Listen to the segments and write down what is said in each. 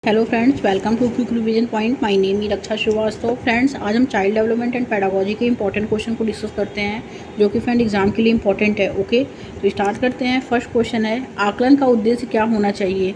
Hello friends, welcome to quick revision point. My name is Raksha Srivastava. Friends, आज हम child development and pedagogy के important question को discuss करते हैं, जो कि फ्रेंड एग्जाम के लिए इंपॉर्टेंट है। ओके, तो स्टार्ट करते हैं। फर्स्ट क्वेश्चन है, आकलन का उद्देश्य क्या होना चाहिए।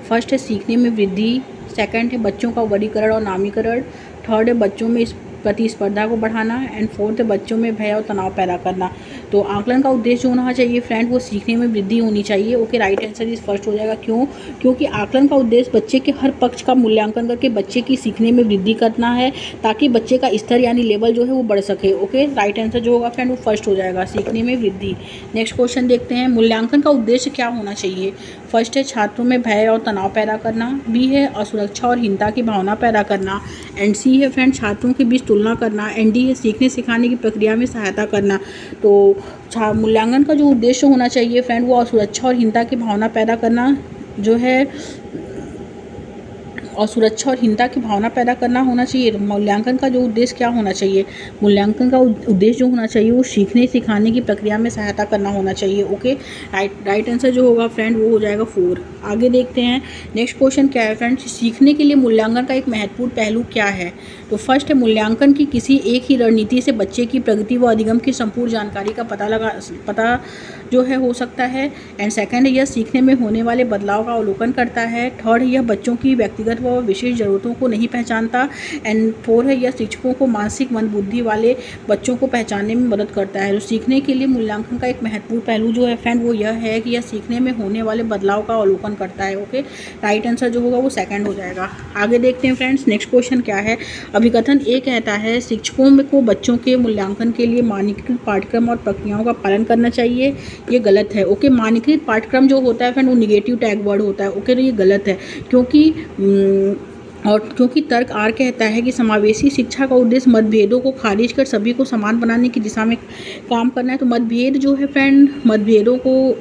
फर्स्ट है सीखने में वृद्धि, सेकंड है बच्चों का वर्गीकरण और नामीकरण, थर्ड है बच्चों में इस प्रतिस्पर्धा को बढ़ाना, एंड फोर्थ है बच्चों में भय और तनाव पैदा करना। तो आकलन का उद्देश्य होना चाहिए फ्रेंड, वो सीखने में वृद्धि होनी चाहिए। ओके, राइट आंसर इस फर्स्ट हो जाएगा। क्यों? क्योंकि आकलन का उद्देश्य बच्चे के हर पक्ष का मूल्यांकन करके बच्चे की सीखने में वृद्धि करना है, ताकि बच्चे का स्तर यानी लेवल जो है वो बढ़ सके। ओके, राइट आंसर जो होगा फ्रेंड वो फर्स्ट हो जाएगा, सीखने में वृद्धि। नेक्स्ट क्वेश्चन देखते हैं, मूल्यांकन का उद्देश्य क्या होना चाहिए। फर्स्ट है छात्रों में भय और तनाव पैदा करना, बी है असुरक्षा और हीनता की भावना पैदा करना, एंड सी है फ्रेंड छात्रों के बीच तुलना करना, एंड डी है सीखने सिखाने की प्रक्रिया में सहायता करना। तो मूल्यांकन का जो उद्देश्य होना चाहिए फ्रेंड वो असुरक्षा और हीनता की भावना पैदा करना जो है, और सुरक्षा और हीनता की भावना पैदा करना होना चाहिए। मूल्यांकन का जो उद्देश्य क्या होना चाहिए, मूल्यांकन का उद्देश्य जो होना चाहिए वो सीखने सिखाने की प्रक्रिया में सहायता करना होना चाहिए। ओके, राइट आंसर जो होगा फ्रेंड वो हो जाएगा 4। आगे देखते हैं, नेक्स्ट क्वेश्चन क्या है फ्रेंड, सीखने के लिए मूल्यांकन का एक महत्वपूर्ण पहलू क्या है। तो फर्स्ट है मूल्यांकन की किसी एक ही रणनीति से बच्चे की प्रगति व अधिगम की संपूर्ण जानकारी का पता जो है हो सकता है, एंड सेकंड है यह सीखने में होने वाले बदलाव का अवलोकन करता है, थर्ड है यह बच्चों की व्यक्तिगत व विशेष ज़रूरतों को नहीं पहचानता, एंड फोर है यह शिक्षकों को मानसिक मंदबुद्धि वाले बच्चों को पहचानने में मदद करता है। तो सीखने के लिए मूल्यांकन का एक महत्वपूर्ण पहलू जो है फ्रेंड वो यह है कि यह सीखने में होने वाले बदलाव का अवलोकन करता है। ओके, राइट आंसर जो होगा वो सेकंड हो जाएगा। आगे देखते हैं फ्रेंड्स, नेक्स्ट क्वेश्चन क्या है, अभिकथन ए कहता है शिक्षकों को बच्चों के मूल्यांकन के लिए मानकीकृत पाठ्यक्रम और प्रक्रियाओं का पालन करना चाहिए। ये गलत है। ओके, मानकीकृत पाठ्यक्रम जो होता है फ्रेंड वो निगेटिव टैग वर्ड होता है। ओके, तो ये गलत है, क्योंकि तर्क आर कहता है कि समावेशी शिक्षा का उद्देश्य मतभेदों को खारिज कर सभी को समान बनाने की दिशा में काम करना है। तो मतभेद जो है फ्रेंड, मतभेदों को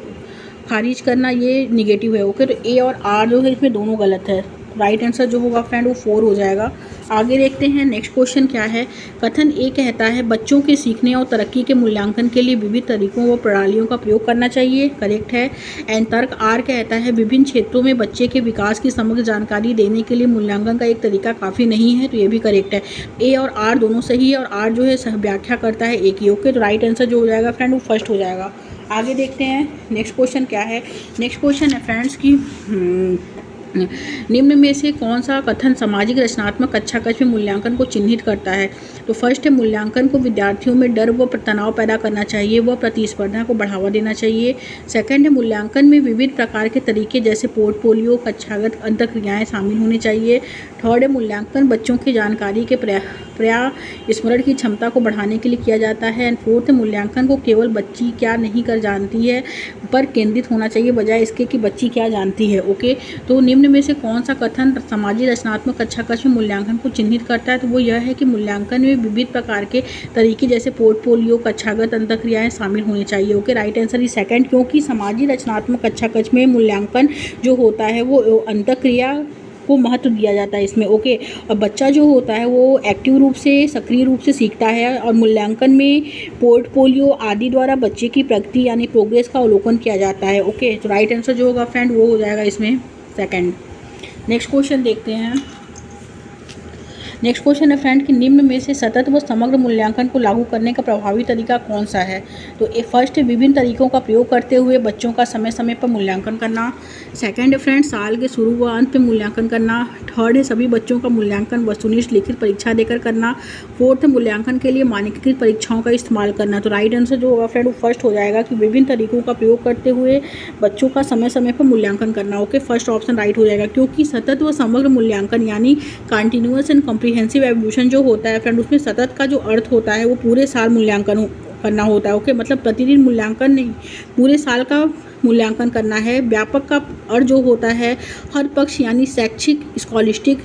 खारिज करना ये निगेटिव है। ओके, तो ए और आर जो है इसमें दोनों गलत है। राइट आंसर जो होगा फ्रेंड वो 4 हो जाएगा। आगे देखते हैं, नेक्स्ट क्वेश्चन क्या है, कथन ए कहता है बच्चों के सीखने और तरक्की के मूल्यांकन के लिए विविध तरीकों व प्रणालियों का प्रयोग करना चाहिए। करेक्ट है। एंड तर्क आर कहता है विभिन्न क्षेत्रों में बच्चे के विकास की समग्र जानकारी देने के लिए मूल्यांकन का एक तरीका काफ़ी नहीं है। तो ये भी करेक्ट है। ए और आर दोनों सही है, और आर जो है सह व्याख्या करता है एक ही। ओके, तो राइट आंसर जो हो जाएगा फ्रेंड वो फर्स्ट हो जाएगा। आगे देखते हैं, नेक्स्ट क्वेश्चन क्या है, नेक्स्ट क्वेश्चन है फ्रेंड्स की निम्न में से कौन सा कथन सामाजिक रचनात्मक कक्षा कक्ष में मूल्यांकन को चिन्हित करता है। तो फर्स्ट है मूल्यांकन को विद्यार्थियों में डर व तनाव पैदा करना चाहिए व प्रतिस्पर्धा को बढ़ावा देना चाहिए। सेकंड है मूल्यांकन में विविध प्रकार के तरीके जैसे पोर्टफोलियो, कक्षागत अंतःक्रियाएं शामिल होनी चाहिए। थर्ड है मूल्यांकन बच्चों की जानकारी के स्मरण की क्षमता को बढ़ाने के लिए किया जाता है। एंड फोर्थ है मूल्यांकन को केवल बच्ची क्या नहीं कर जानती है पर केंद्रित होना चाहिए, बजाय इसके कि बच्ची क्या जानती है। ओके, तो निम्न में से कौन सा कथन सामाजिक रचनात्मक कक्षा कक्ष में मूल्यांकन को चिन्हित करता है। तो वो यह है कि मूल्यांकन में विविध प्रकार के तरीके जैसे पोर्टफोलियो, कक्षागत अंतःक्रियाएं शामिल होनी चाहिए। Okay, right answer is second, क्योंकि सामाजिक रचनात्मक कक्षा कक्ष में मूल्यांकन जो होता है वो अंतःक्रिया को महत्व दिया जाता है इसमें। ओके, और बच्चा जो होता है वो एक्टिव रूप से, सक्रिय रूप से सीखता है, और मूल्यांकन में पोर्टफोलियो आदि द्वारा बच्चे की प्रगति यानी प्रोग्रेस का अवलोकन किया जाता है। ओके, तो राइट आंसर जो होगा फ्रेंड वो हो जाएगा इसमें सेकंड। नेक्स्ट क्वेश्चन देखते हैं, नेक्स्ट क्वेश्चन है फ्रेंड कि निम्न में से सतत व समग्र मूल्यांकन को लागू करने का प्रभावी तरीका कौन सा है। तो फर्स्ट है विभिन्न तरीकों का प्रयोग करते हुए बच्चों का समय समय पर मूल्यांकन करना। सेकंड है फ्रेंड साल के शुरू व अंत में मूल्यांकन करना। थर्ड है सभी बच्चों का मूल्यांकन वस्तुनिष्ठ लिखित परीक्षा देकर करना। फोर्थ है मूल्यांकन के लिए मानकीकृत परीक्षाओं का इस्तेमाल करना। तो राइट आंसर जो होगा फ्रेंड वो फर्स्ट हो जाएगा कि विभिन्न तरीकों का प्रयोग करते हुए बच्चों का समय समय पर मूल्यांकन करना। ओके, फर्स्ट ऑप्शन राइट हो जाएगा, क्योंकि सतत व समग्र मूल्यांकन यानी कंटिन्यूअस एंड कॉम्प्रिहेंसिव एवोल्यूशन जो होता है फ्रेंड उसमें सतत का जो अर्थ होता है वो पूरे साल मूल्यांकन करना होता है। ओके, मतलब प्रतिदिन मूल्यांकन नहीं, पूरे साल का मूल्यांकन करना है। व्यापक का अर्थ जो होता है हर पक्ष यानी शैक्षिक, स्कॉलिस्टिक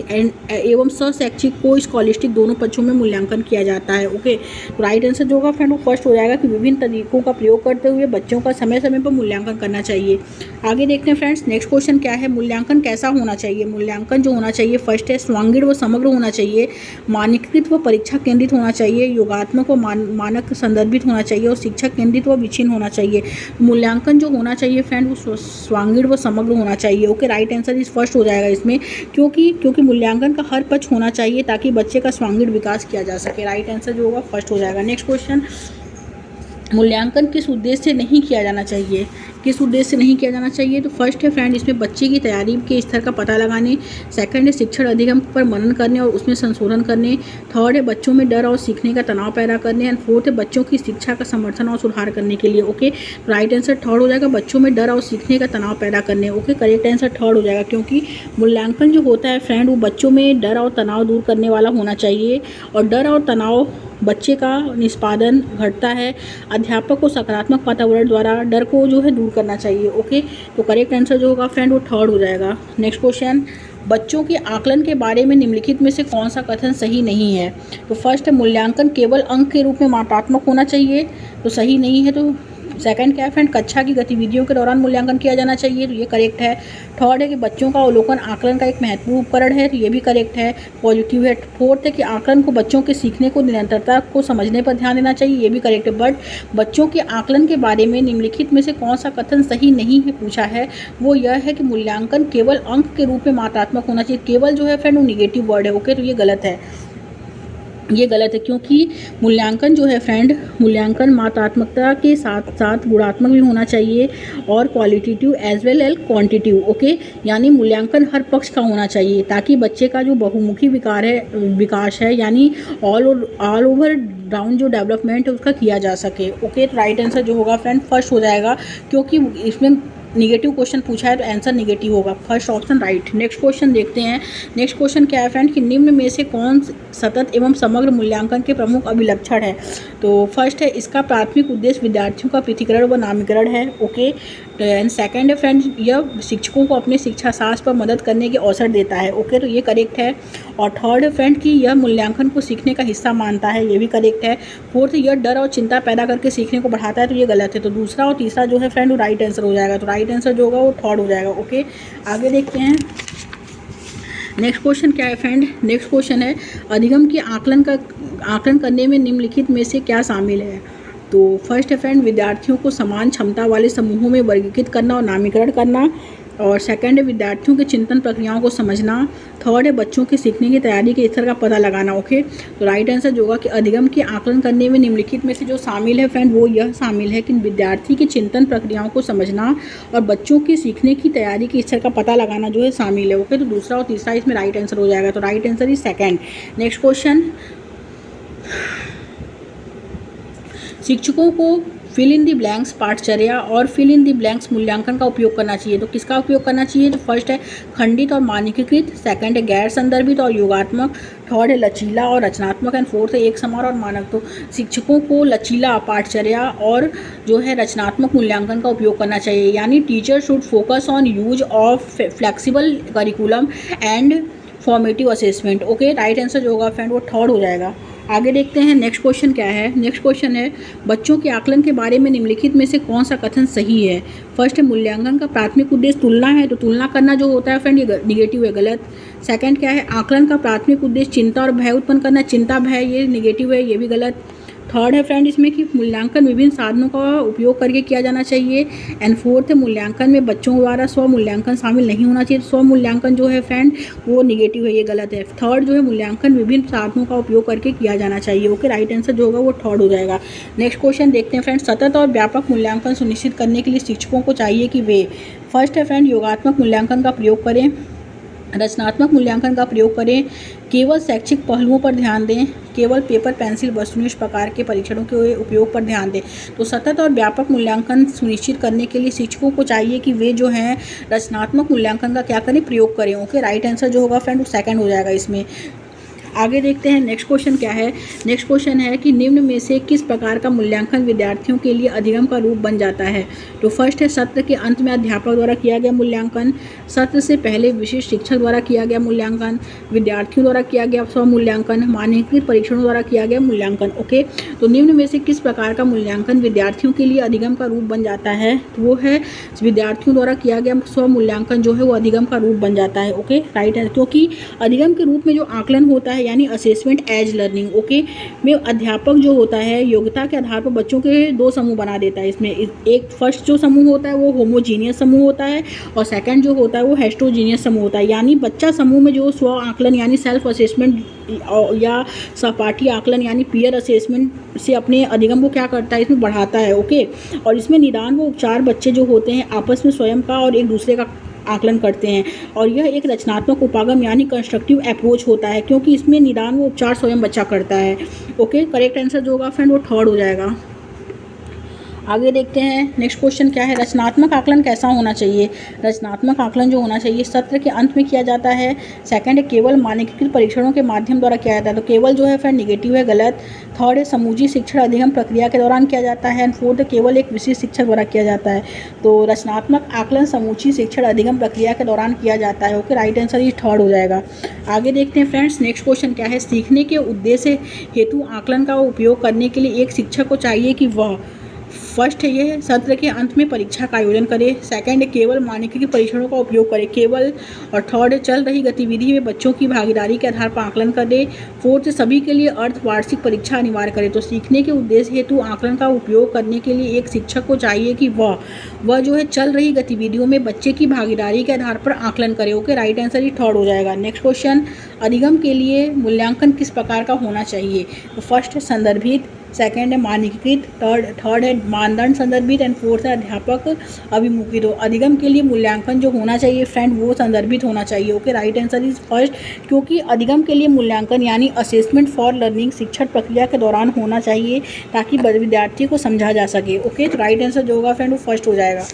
एवं सशैक्षिक को स्कॉलिस्टिक दोनों पक्षों में मूल्यांकन किया जाता है। ओके, तो राइट आंसर जो होगा फ्रेंड वो फर्स्ट हो जाएगा कि विभिन्न तरीकों का प्रयोग करते हुए बच्चों का समय समय पर मूल्यांकन करना चाहिए। आगे देखते हैं फ्रेंड्स, नेक्स्ट क्वेश्चन क्या है, मूल्यांकन कैसा होना चाहिए। मूल्यांकन जो होना चाहिए फर्स्ट है स्वांगीण व समग्र होना चाहिए, मानकीकृत व परीक्षा केंद्रित होना चाहिए, योगात्मक व मानक संदर्भित होना चाहिए, और शिक्षक केंद्रित व विच्छिन्न होना चाहिए। मूल्यांकन जो होना चाहिए चाहिए फ्रेंड, वो स्वांगीण व समग्र होना चाहिए। ओके, राइट आंसर इस फर्स्ट हो जाएगा इसमें, क्योंकि मूल्यांकन का हर पक्ष होना चाहिए ताकि बच्चे का स्वांगीण विकास किया जा सके। राइट आंसर जो होगा फर्स्ट हो जाएगा। नेक्स्ट क्वेश्चन, मूल्यांकन किस उद्देश्य से नहीं किया जाना चाहिए, किस उद्देश्य से नहीं किया जाना चाहिए? तो फर्स्ट है फ्रेंड इसमें बच्चे की तैयारी के स्तर का पता लगाने, सेकंड है शिक्षण अधिगम पर मनन करने और उसमें संशोधन करने, थर्ड है बच्चों में डर और सीखने का तनाव पैदा करने, एंड फोर्थ है बच्चों की शिक्षा का समर्थन और सुधार करने के लिए। ओके, राइट आंसर थर्ड हो जाएगा, बच्चों में डर और सीखने का तनाव पैदा करने। ओके, करेक्ट आंसर थर्ड हो जाएगा, क्योंकि मूल्यांकन जो होता है फ्रेंड वो बच्चों में डर और तनाव दूर करने वाला होना चाहिए, और डर और तनाव बच्चे का निष्पादन घटता है। अध्यापक को सकारात्मक वातावरण द्वारा डर को जो है दूर करना चाहिए। ओके, तो करेक्ट आंसर जो होगा फ्रेंड वो थर्ड हो जाएगा। नेक्स्ट क्वेश्चन, बच्चों के आकलन के बारे में निम्नलिखित में से कौन सा कथन सही नहीं है? तो फर्स्ट है मूल्यांकन केवल अंक के रूप में मात्रात्मक होना चाहिए, तो सही नहीं है। तो सेकंड क्या है फ्रेंड, कक्षा की गतिविधियों के दौरान मूल्यांकन किया जाना चाहिए, तो ये करेक्ट है। थर्ड है कि बच्चों का अवलोकन आकलन का एक महत्वपूर्ण उपकरण है, तो ये भी करेक्ट है, पॉजिटिव है। फोर्थ है कि आकलन को बच्चों के सीखने को निरंतरता को समझने पर ध्यान देना चाहिए, ये भी करेक्ट है। बट बच्चों के आकलन के बारे में निम्नलिखित में से कौन सा कथन सही नहीं है पूछा है, वो यह है कि मूल्यांकन केवल अंक के रूप में मात्रात्मक होना चाहिए। केवल जो है फ्रेंड वो निगेटिव वर्ड है। ओके, तो ये गलत है, ये गलत है, क्योंकि मूल्यांकन जो है फ्रेंड, मूल्यांकन मात्रात्मकता के साथ साथ गुणात्मक भी होना चाहिए और qualitative as well as quantitative. Okay, यानी मूल्यांकन हर पक्ष का होना चाहिए ताकि बच्चे का जो बहुमुखी विकास है यानी ऑल ओवर राउंड जो डेवलपमेंट है उसका किया जा सके। ओके, तो राइट आंसर जो होगा फ्रेंड फर्स्ट हो जाएगा, क्योंकि इसमें निगेटिव क्वेश्चन पूछा है तो आंसर निगेटिव होगा, first option right. Next question देखते हैं। नेक्स्ट क्वेश्चन क्या है फ्रेंड कि निम्न में से कौन सतत एवं समग्र मूल्यांकन के प्रमुख अभिलक्षण है? तो फर्स्ट है इसका प्राथमिक उद्देश्य विद्यार्थियों का पृथक्करण व नामीकरण है। ओके, एंड सेकंड है फ्रेंड यह शिक्षकों को अपने शिक्षा शास्त्र पर मदद करने के अवसर देता है। ओके, तो ये करेक्ट है। और थर्ड है फ्रेंड कि यह मूल्यांकन को सीखने का हिस्सा मानता है, ये भी करेक्ट है। फोर्थ यह डर और चिंता पैदा करके सीखने को बढ़ाता है, तो ये गलत है। तो दूसरा और तीसरा जो है फ्रेंड वो राइट आंसर हो जाएगा, तो राइट आंसर जो होगा वो थर्ड हो जाएगा। ओके, आगे देखते हैं। नेक्स्ट क्वेश्चन क्या है फ्रेंड, नेक्स्ट क्वेश्चन है अधिगम के आकलन करने में निम्नलिखित में से क्या शामिल है? तो फर्स्ट है फ्रेंड विद्यार्थियों को समान क्षमता वाले समूहों में वर्गीकृत करना और नामीकरण करना, और सेकंड है विद्यार्थियों के चिंतन प्रक्रियाओं को समझना, थर्ड है बच्चों के सीखने की तैयारी के स्तर का पता लगाना। ओके, तो राइट आंसर जो होगा कि अधिगम के आकलन करने में निम्नलिखित में से जो शामिल है फ्रेंड वो यह शामिल है कि विद्यार्थी की चिंतन प्रक्रियाओं को समझना और बच्चों के सीखने की तैयारी के स्तर का पता लगाना जो है शामिल है। ओके, तो दूसरा और तीसरा इसमें राइट आंसर हो जाएगा, तो right answer is second. Next question, शिक्षकों को फिल इन दी ब्लैंक्स पाठचर्या और फिल इन दी ब्लैंक्स मूल्यांकन का उपयोग करना चाहिए, तो किसका उपयोग करना चाहिए? तो फर्स्ट है खंडित और मानकीकृत, सेकंड है गैर संदर्भित और योगात्मक, थर्ड है लचीला और रचनात्मक, एंड फोर्थ है एक समान और मानक। तो शिक्षकों को लचीला पाठचर्या और जो है रचनात्मक मूल्यांकन का उपयोग करना चाहिए, यानी teacher should focus on use of flexible curriculum and formative assessment. Okay, right answer जो होगा फ्रेंड वो थर्ड हो जाएगा। आगे देखते हैं नेक्स्ट क्वेश्चन क्या है। नेक्स्ट क्वेश्चन है बच्चों के आकलन के बारे में निम्नलिखित में से कौन सा कथन सही है? फर्स्ट है मूल्यांकन का प्राथमिक उद्देश्य तुलना है, तो तुलना करना जो होता है फ्रेंड ये निगेटिव है, गलत। सेकंड क्या है आकलन का प्राथमिक उद्देश्य चिंता और भय उत्पन्न करना, चिंता भय ये निगेटिव है, ये भी गलत। थर्ड है फ्रेंड इसमें कि मूल्यांकन विभिन्न साधनों का उपयोग करके किया जाना चाहिए, एंड फोर्थ है मूल्यांकन में बच्चों द्वारा स्व मूल्यांकन शामिल नहीं होना चाहिए, स्व मूल्यांकन जो है फ्रेंड वो निगेटिव है, ये गलत है। थर्ड जो है मूल्यांकन विभिन्न साधनों का उपयोग करके किया जाना चाहिए। ओके, राइट आंसर जो होगा वो थर्ड हो जाएगा। नेक्स्ट क्वेश्चन देखते हैं फ्रेंड, सतत और व्यापक मूल्यांकन सुनिश्चित करने के लिए शिक्षकों को चाहिए कि वे फर्स्ट है फ्रेंड योगात्मक मूल्यांकन का प्रयोग करें, रचनात्मक मूल्यांकन का प्रयोग करें, केवल शैक्षिक पहलुओं पर ध्यान दें, केवल पेपर पेंसिल वस्तुनिष्ठ प्रकार के परीक्षणों के उपयोग पर ध्यान दें। तो सतत और व्यापक मूल्यांकन सुनिश्चित करने के लिए शिक्षकों को चाहिए कि वे जो हैं रचनात्मक मूल्यांकन का क्या करें, प्रयोग करें। ओके, राइट आंसर जो होगा फ्रेंड वो सेकंड हो जाएगा इसमें। आगे देखते हैं नेक्स्ट क्वेश्चन क्या है। नेक्स्ट क्वेश्चन है कि निम्न में से किस प्रकार का मूल्यांकन विद्यार्थियों के लिए अधिगम का रूप बन जाता है? तो फर्स्ट है सत्र के अंत में अध्यापक द्वारा किया गया मूल्यांकन, सत्र से पहले विशिष्ट शिक्षक द्वारा किया गया मूल्यांकन, विद्यार्थियों द्वारा किया गया स्व मूल्यांकन, मानकीकृत परीक्षणों द्वारा किया गया मूल्यांकन। ओके, तो निम्न में से किस प्रकार का मूल्यांकन विद्यार्थियों के लिए अधिगम का रूप बन जाता है? तो वो है विद्यार्थियों द्वारा किया गया स्व मूल्यांकन जो है वो अधिगम का रूप बन जाता है। ओके, राइट है, क्योंकि अधिगम के रूप में जो आकलन होता है है, यानी असेसमेंट एज लर्निंग। ओके, में अध्यापक जो होता है योग्यता के आधार पर बच्चों के दो समूह बना देता है। इसमें एक फर्स्ट जो समूह होता है वो होमोजीनियस समूह होता है और सेकंड जो होता है वो हेटेरोजीनियस समूह होता है। यानी बच्चा समूह में जो स्व आकलन यानी सेल्फ असेसमेंट या सहपाठी आकलन यानी पीयर असेसमेंट से अपने अधिगम को क्या करता है, इसमें बढ़ाता है। ओके, और इसमें निदान व उपचार बच्चे जो होते हैं आपस में स्वयं का और एक दूसरे का आकलन करते हैं और यह एक रचनात्मक उपागम यानी कंस्ट्रक्टिव अप्रोच होता है, क्योंकि इसमें निदान व उपचार स्वयं बच्चा करता है। ओके, करेक्ट आंसर जो होगा फ्रेंड वो थर्ड हो जाएगा। आगे देखते हैं नेक्स्ट क्वेश्चन क्या है, रचनात्मक आकलन कैसा होना चाहिए। रचनात्मक आकलन जो होना चाहिए सत्र के अंत में किया जाता है। सेकंड है केवल मानकीकृत परीक्षणों के माध्यम द्वारा किया जाता है, तो केवल जो है फ्रेंड निगेटिव है, गलत। थर्ड है समूची शिक्षण अधिगम प्रक्रिया के दौरान किया जाता है। एंड फोर्थ है केवल एक विशेष शिक्षक द्वारा किया जाता है। तो रचनात्मक आकलन समूची शिक्षण अधिगम प्रक्रिया के दौरान किया जाता है। ओके, राइट आंसर ये थर्ड हो जाएगा। आगे देखते हैं फ्रेंड्स नेक्स्ट क्वेश्चन क्या है, सीखने के उद्देश्य हेतु आकलन का उपयोग करने के लिए एक शिक्षक को चाहिए कि वह फर्स्ट है ये सत्र के अंत में परीक्षा का आयोजन करे। सेकंड है केवल मानकीकृत परीक्षणों का उपयोग करे केवल, और थर्ड है चल रही गतिविधि में बच्चों की भागीदारी के आधार पर आकलन करे। फोर्थ है सभी के लिए अर्ध वार्षिक परीक्षा अनिवार्य करे। तो सीखने के उद्देश्य हेतु आकलन का उपयोग करने के लिए एक शिक्षक को चाहिए कि वह जो है चल रही गतिविधियों में बच्चे की भागीदारी के आधार पर आकलन करे। ओके, राइट आंसर ही थर्ड हो जाएगा। नेक्स्ट क्वेश्चन, अधिगम के लिए मूल्यांकन किस प्रकार का होना चाहिए। तो फर्स्ट है संदर्भित, सेकंड है मानकीकृत, थर्ड है मानदंड संदर्भित एंड फोर्थ है अध्यापक अभिमुखी। तो अधिगम के लिए मूल्यांकन जो होना चाहिए फ्रेंड वो संदर्भित होना चाहिए। Okay, right answer is first, क्योंकि अधिगम के लिए मूल्यांकन यानी असेसमेंट फॉर लर्निंग शिक्षण प्रक्रिया के दौरान होना चाहिए ताकि विद्यार्थी को समझा जा सके। ओके, तो राइट आंसर जो होगा फ्रेंड वो फर्स्ट हो जाएगा।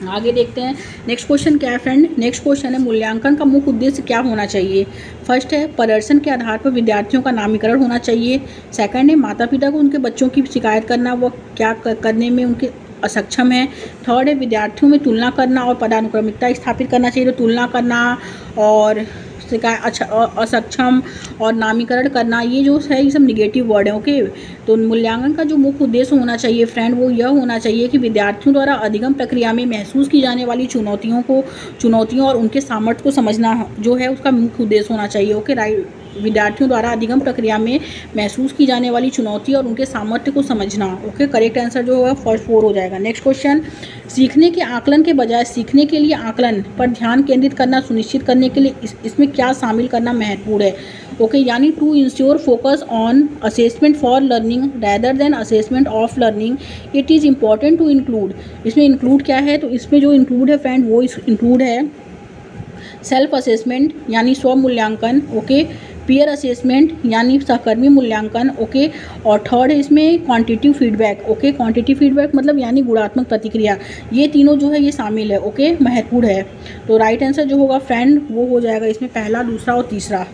आगे देखते हैं नेक्स्ट क्वेश्चन क्या है फ्रेंड। नेक्स्ट क्वेश्चन है मूल्यांकन का मुख्य उद्देश्य क्या होना चाहिए। फर्स्ट है प्रदर्शन के आधार पर विद्यार्थियों का नामीकरण होना चाहिए। सेकंड है माता पिता को उनके बच्चों की शिकायत करना वो क्या करने में उनके असक्षम है। थर्ड है विद्यार्थियों में तुलना करना और पदानुक्रमिकता स्थापित करना चाहिए। तो तुलना करना और असक्षम और नामीकरण करना ये जो है ये सब निगेटिव वर्ड है। ओके, तो मूल्यांकन का जो मुख्य उद्देश्य होना चाहिए फ्रेंड वो यह होना चाहिए कि विद्यार्थियों द्वारा अधिगम प्रक्रिया में महसूस की जाने वाली चुनौतियों और उनके सामर्थ्य को समझना जो है उसका मुख्य उद्देश्य होना चाहिए। ओके, राइट, विद्यार्थियों द्वारा अधिगम प्रक्रिया में महसूस की जाने वाली चुनौती और उनके सामर्थ्य को समझना। ओके, करेक्ट आंसर जो होगा फर्स्ट फोर हो जाएगा। नेक्स्ट क्वेश्चन, सीखने के आकलन के बजाय सीखने के लिए आकलन पर ध्यान केंद्रित करना सुनिश्चित करने के लिए इसमें क्या शामिल करना महत्वपूर्ण है। ओके, यानी to ensure focus on assessment for learning rather than assessment of learning it is important to include. इसमें इंक्लूड क्या है, तो इसमें जो इंक्लूड है फ्रेंड वो इंक्लूड है सेल्फ असेसमेंट यानी स्व मूल्यांकन। ओके, पीयर असेसमेंट यानी सहकर्मी मूल्यांकन। ओके, और थर्ड है इसमें quantitative feedback. Okay, quantitative feedback मतलब यानी गुणात्मक प्रतिक्रिया, ये तीनों जो है ये शामिल है। ओके, महत्वपूर्ण है। तो राइट आंसर जो होगा फ्रेंड वो हो जाएगा इसमें पहला, दूसरा और तीसरा।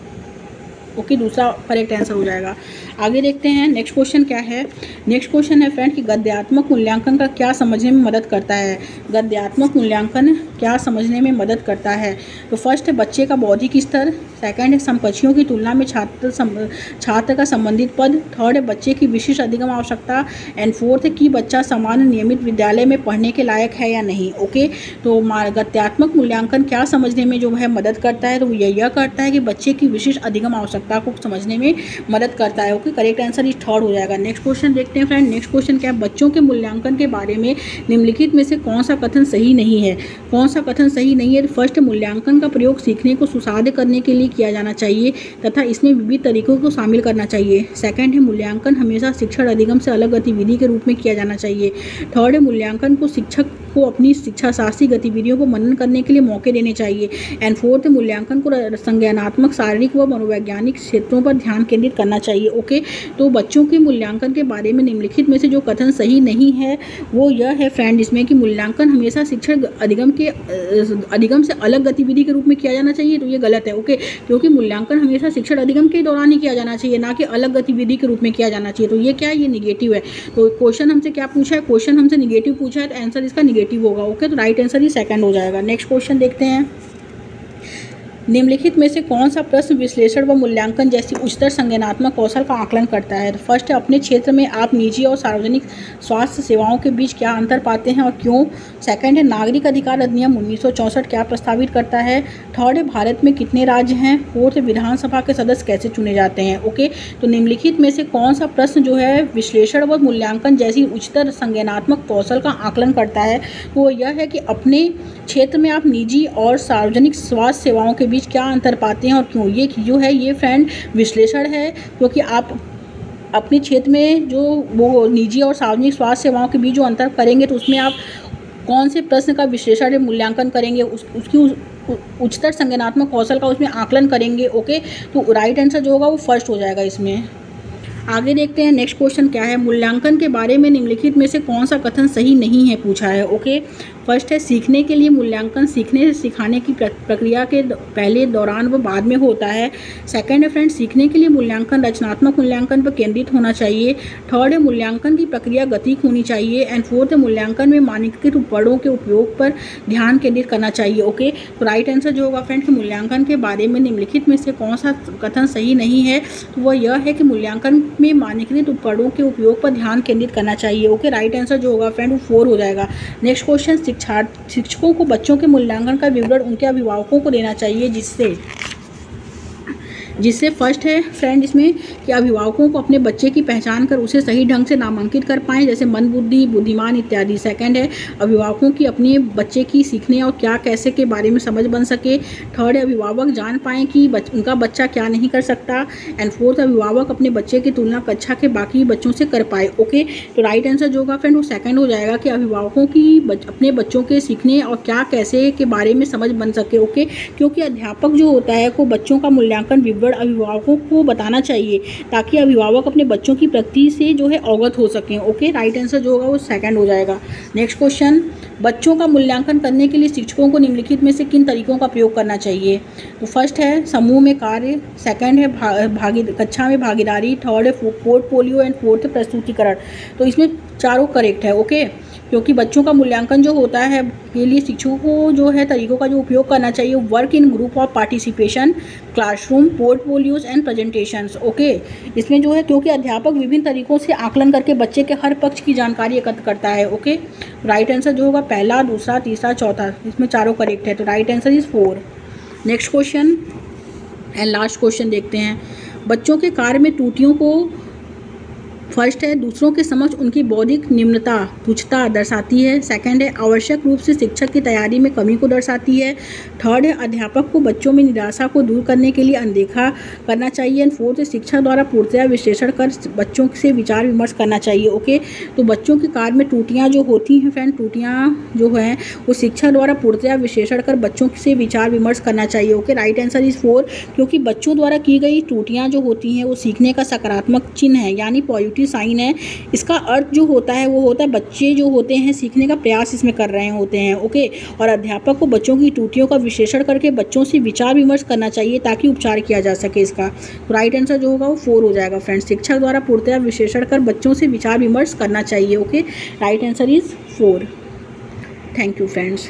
ओके, दूसरा करेक्ट आंसर हो जाएगा। आगे देखते हैं नेक्स्ट क्वेश्चन क्या है। नेक्स्ट क्वेश्चन है फ्रेंड कि गद्यात्मक मूल्यांकन का क्या समझने में मदद करता है। गद्यात्मक मूल्यांकन क्या समझने में मदद करता है। तो फर्स्ट है बच्चे का बौद्धिक स्तर, सेकंड है समकक्षियों की तुलना में छात्र का संबंधित पद, थर्ड है बच्चे की विशिष्ट अधिगम आवश्यकता एंड फोर्थ है कि बच्चा सामान्य नियमित विद्यालय में पढ़ने के लायक है या नहीं। ओके, तो गद्यात्मक मूल्यांकन क्या समझने में जो है मदद करता है, तो वो यह करता है कि बच्चे की विशिष्ट अधिगम आवश्यकता को समझने में मदद करता है। ओके, करेक्ट आंसर इस थर्ड हो जाएगा। नेक्स्ट क्वेश्चन देखते हैं फ्रेंड। नेक्स्ट क्वेश्चन क्या है, बच्चों के मूल्यांकन के बारे में निम्नलिखित में से कौन सा कथन सही नहीं है। कौन सा कथन सही नहीं है। फर्स्ट, मूल्यांकन का प्रयोग सीखने को सुसाध्य करने के लिए किया जाना चाहिए तथा इसमें विविध तरीकों को शामिल करना चाहिए। सेकंड है मूल्यांकन हमेशा शिक्षण अधिगम से अलग गतिविधि के रूप में किया जाना चाहिए। थर्ड है मूल्यांकन को शिक्षक को अपनी शिक्षा शास्त्रीय गतिविधियों को मनन करने के लिए मौके देने चाहिए। एंड फोर्थ, मूल्यांकन को संज्ञानात्मक, शारीरिक व मनोवैज्ञानिक क्षेत्रों पर ध्यान केंद्रित करना चाहिए। ओके, तो बच्चों के मूल्यांकन के बारे में निम्नलिखित में से जो कथन सही नहीं है वो यह है फ्रेंड इसमें कि मूल्यांकन हमेशा शिक्षण अधिगम से अलग गतिविधि के रूप में किया जाना चाहिए। तो ये गलत है। ओके, क्योंकि मूल्यांकन हमेशा शिक्षण अधिगम के दौरान ही किया जाना चाहिए, ना कि अलग गतिविधि के रूप में किया जाना चाहिए। तो ये क्या है, ये निगेटिव है। तो क्वेश्चन हमसे क्या पूछा है, क्वेश्चन हमसे निगेटिव पूछा है, तो आंसर इसका निगेटिव होगा। ओके, तो राइट आंसर ही सेकंड हो जाएगा। नेक्स्ट क्वेश्चन देखते हैं। निम्नलिखित में से कौन सा प्रश्न विश्लेषण व मूल्यांकन जैसी उच्चतर संज्ञानात्मक कौशल का आकलन करता है? फर्स्ट है, अपने क्षेत्र में आप निजी और सार्वजनिक स्वास्थ्य सेवाओं के बीच क्या अंतर पाते हैं और क्यों? सेकंड है, नागरिक अधिकार अधिनियम 1964 क्या प्रस्तावित करता है? थर्ड है, भारत में कितने राज्य हैं? फोर्थ है, विधानसभा के सदस्य कैसे चुने जाते हैं? ओके, तो निम्नलिखित में से कौन सा प्रश्न जो है विश्लेषण व मूल्यांकन जैसी उच्चतर संज्ञानात्मक कौशल का आकलन करता है? वो यह है कि अपने क्षेत्र में आप निजी और सार्वजनिक स्वास्थ्य सेवाओं के बीच क्या अंतर पाते हैं और क्यों? ये जो है ये फ्रेंड विश्लेषण है, क्योंकि आप अपने क्षेत्र में जो वो निजी और सार्वजनिक स्वास्थ्य सेवाओं के बीच जो अंतर करेंगे तो उसमें आप कौन से प्रश्न का विश्लेषण या मूल्यांकन करेंगे, उसकी उच्चतर संज्ञानात्मक कौशल का उसमें आकलन करेंगे। ओके, तो राइट आंसर जो होगा वो फर्स्ट हो जाएगा इसमें। आगे देखते हैं नेक्स्ट क्वेश्चन क्या है। मूल्यांकन के बारे में निम्नलिखित में से कौन सा कथन सही नहीं है पूछा है। ओके, फर्स्ट है, सीखने के लिए मूल्यांकन सीखने सिखाने की प्रक्रिया के पहले, दौरान व बाद में होता है। सेकंड है फ्रेंड, सीखने के लिए मूल्यांकन रचनात्मक मूल्यांकन पर केंद्रित होना चाहिए। थर्ड है, मूल्यांकन की प्रक्रिया गतिक होनी चाहिए। एंड फोर्थ है, मूल्यांकन में मानकीकृत उपकरणों के उपयोग पर ध्यान केंद्रित करना चाहिए। ओके, तो राइट आंसर जो होगा फ्रेंड, मूल्यांकन के बारे में निम्नलिखित में से कौन सा कथन सही नहीं है, तो वह यह है कि मूल्यांकन में मानकीकृत उपकरणों के उपयोग पर ध्यान केंद्रित करना चाहिए। ओके, राइट आंसर जो होगा फ्रेंड वो 4 हो जाएगा। नेक्स्ट क्वेश्चन, शिक्षकों को बच्चों के मूल्यांकन का विवरण उनके अभिभावकों को देना चाहिए, जिससे फर्स्ट है फ्रेंड इसमें कि अभिभावकों को अपने बच्चे की पहचान कर उसे सही ढंग से नामांकित कर पाएँ, जैसे मंदबुद्धि, बुद्धिमान इत्यादि। सेकंड है, अभिभावकों की अपने बच्चे की सीखने और क्या कैसे के बारे में समझ बन सके। थर्ड है, अभिभावक जान पाएँ कि उनका बच्चा क्या नहीं कर सकता। एंड फोर्थ, अभिभावक अपने बच्चे की तुलना कक्षा के बाकी बच्चों से कर पाए। ओके, तो राइट आंसर जो होगा फ्रेंड वो सेकंड हो जाएगा कि अभिभावकों की अपने बच्चों के सीखने और क्या कैसे के बारे में समझ बन सके। ओके, क्योंकि अध्यापक जो होता है को बच्चों का मूल्यांकन विवरण अभिभावकों को बताना चाहिए ताकि अभिभावक अपने बच्चों की प्रगति से जो है अवगत हो सकें। ओके, राइट आंसर जो होगा वो सेकंड हो जाएगा। नेक्स्ट क्वेश्चन, बच्चों का मूल्यांकन करने के लिए शिक्षकों को निम्नलिखित में से किन तरीकों का प्रयोग करना चाहिए? तो फर्स्ट है समूह में कार्य, सेकंड है कक्षा में भागीदारी, थर्ड है पोर्टफोलियो एंड फोर्थ है प्रस्तुतिकरण। तो इसमें चारों करेक्ट है। ओके, क्योंकि बच्चों का मूल्यांकन जो होता है के लिए शिक्षकों को जो है तरीकों का जो उपयोग करना चाहिए, work in group of participation, classroom, portfolios and presentations. Okay, इसमें जो है क्योंकि अध्यापक विभिन्न तरीकों से आकलन करके बच्चे के हर पक्ष की जानकारी एकत्र करता है। ओके, राइट आंसर जो होगा पहला, दूसरा, तीसरा, चौथा, इसमें चारों करेक्ट है, तो right answer is 4। Next question and last question देखते हैं। बच्चों के कार्य में त्रुटियों को फर्स्ट है दूसरों के समक्ष उनकी बौद्धिक निम्नता तुच्छता दर्शाती है। सेकंड है आवश्यक रूप से शिक्षक की तैयारी में कमी को दर्शाती है। थर्ड है अध्यापक को बच्चों में निराशा को दूर करने के लिए अनदेखा करना चाहिए। एंड फोर्थ है शिक्षक द्वारा पूर्णतया विश्लेषण कर बच्चों से विचार विमर्श करना चाहिए। ओके, तो बच्चों के कार्य में त्रुटियाँ जो होती हैं फ्रेंड, त्रुटियाँ जो हैं वो शिक्षक द्वारा पूर्णतया विश्लेषण कर बच्चों से विचार विमर्श करना चाहिए। ओके, राइट आंसर इज 4, क्योंकि बच्चों द्वारा की गई त्रुटियाँ जो होती हैं वो सीखने का सकारात्मक चिन्ह है, यानी पॉजिटिव साइन है। इसका अर्थ जो होता है वो होता है बच्चे जो होते हैं सीखने का प्रयास इसमें कर रहे होते हैं। ओके, और अध्यापक को बच्चों की त्रुटियों का विश्लेषण करके बच्चों से विचार विमर्श करना चाहिए ताकि उपचार किया जा सके इसका। तो राइट आंसर जो होगा वो 4 हो जाएगा फ्रेंड्स, शिक्षक द्वारा पूर्णतया विश्लेषण कर बच्चों से विचार विमर्श करना चाहिए। Okay, right answer is 4। Thank you friends.